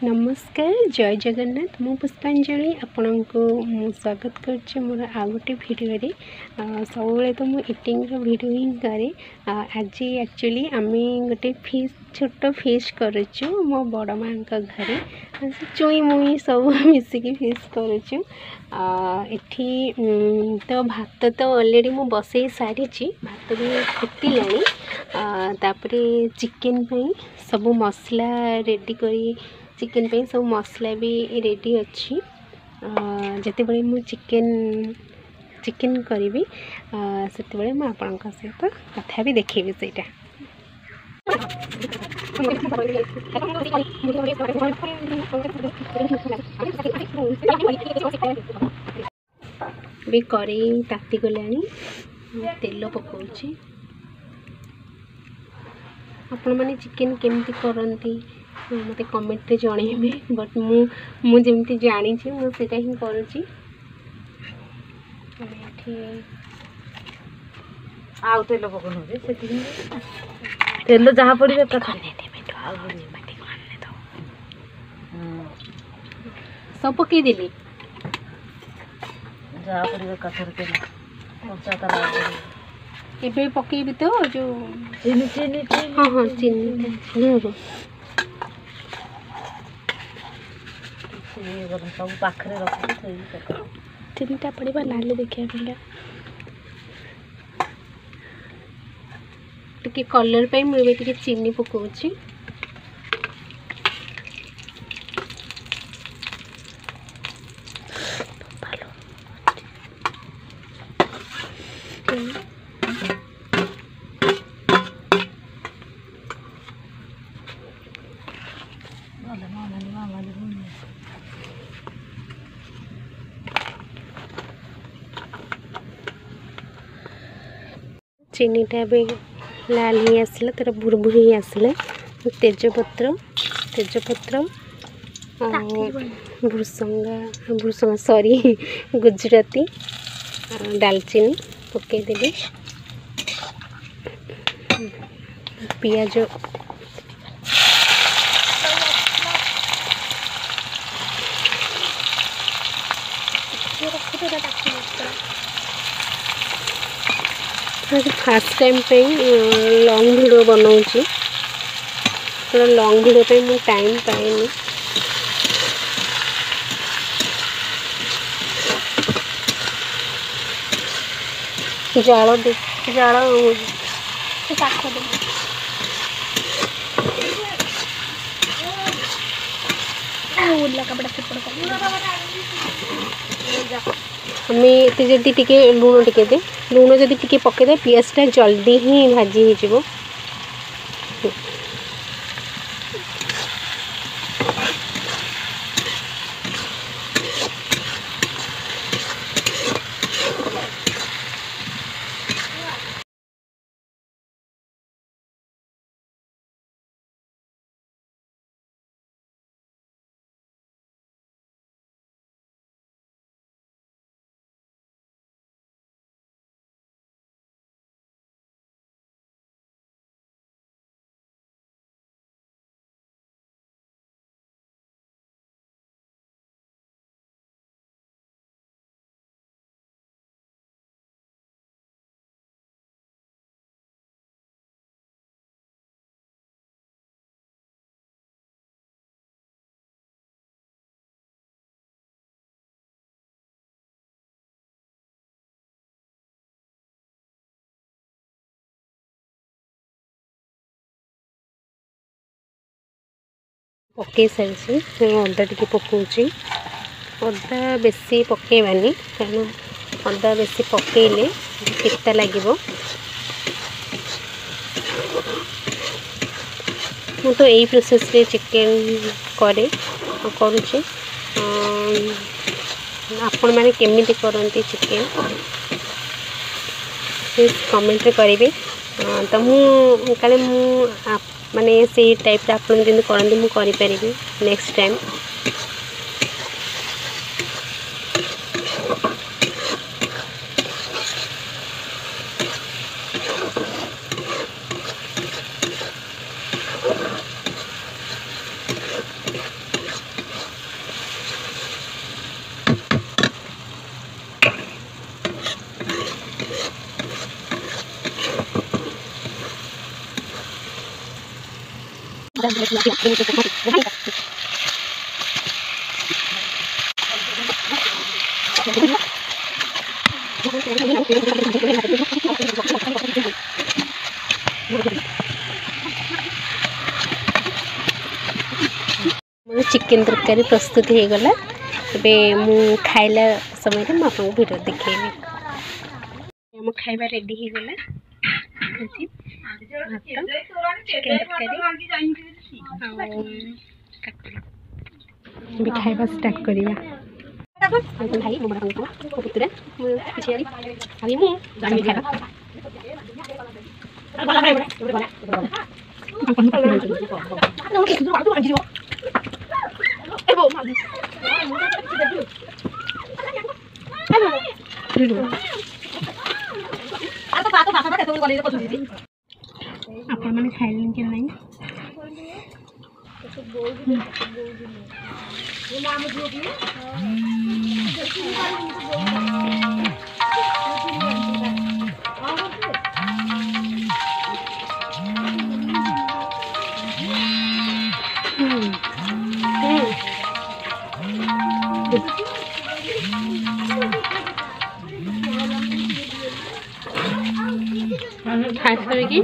नमस्कार जय जगन्नाथ मु पुष्पांजलि आपण को स्वागत कर मोर आ गोटे भिडियो सब तो मुझे इटिंग भिडियो ही करे आज एक्चुअली आम गोटे फिश छोट फिश करुचु मो बड़ माँ घरे चुई मुई सब मिसिकी फिश करुचु एठी तो भात तो ऑलरेडी मु बसई सारी भात भी फुटिलानी तापरे चिकेन पई सब मसला रेडी करी चिकेन पे सब मसला भी रेडी अच्छी जिते बड़े मु चिकेन करी से मुझे आपण सहित कथा भी देखेबी सेटा भी करी ताती गलानी तेल पकाउची आपण माने चिकेन केमती करंती मत कमेंट रे जणेबे बट मुझे जानी मुझे ही करुँची आउ तेल पकड़ तेल जहाँ पड़े सब पकई देली जहाँ पड़े कथर तेल एबे पकईबी तो जो चीनी चीनी हाँ हाँ चीनी सब पाखे रखी चीनीटा पड़ा लाल देखा टे कलर पे मुझे टे चीनी पकाउची चीनीटा भी लाल ही आसला तर बुरबुर ही आसला तेजपत्र भृसंगा सॉरी गुजराती दालचीनी पकईदेली पियाज फास्ट टाइम पे लॉन्ग वीडियो बनाऊँगी तो लॉन्ग वीडियो पे मु टाइम पाएनी जाल जाल हमें जदि टिके लुण टिके दे लुण जदि टिके पकेदे पियाजटा जल्दी ही भाजी हो पकई सारी अदा टी पकाउची अदा बेसी पकेबानी कारण अदा बेसी पकेले पिता लगे मु तो यही प्रोसेस रे चिकेन करुचे आपण माने केमिति करंती चिकेन प्लीज कमेंट रे करेंगे तो मु काले मु माने से टाइप आप जमी करते मुझे करी नेक्स्ट टाइम चिकेन तरकारी प्रस्तुत हो गला। एबे मु खाइला समय रे आपको वीडियो देखेबी। हम खाइबा रेडी हो गला। चिकेन तरकारी खाइबा स्टार्ट करिया। भाई मो बड़ा पुतरा झियारी अभी मु जानी खाइबा आपण मैंने खाइल के नहीं खास करके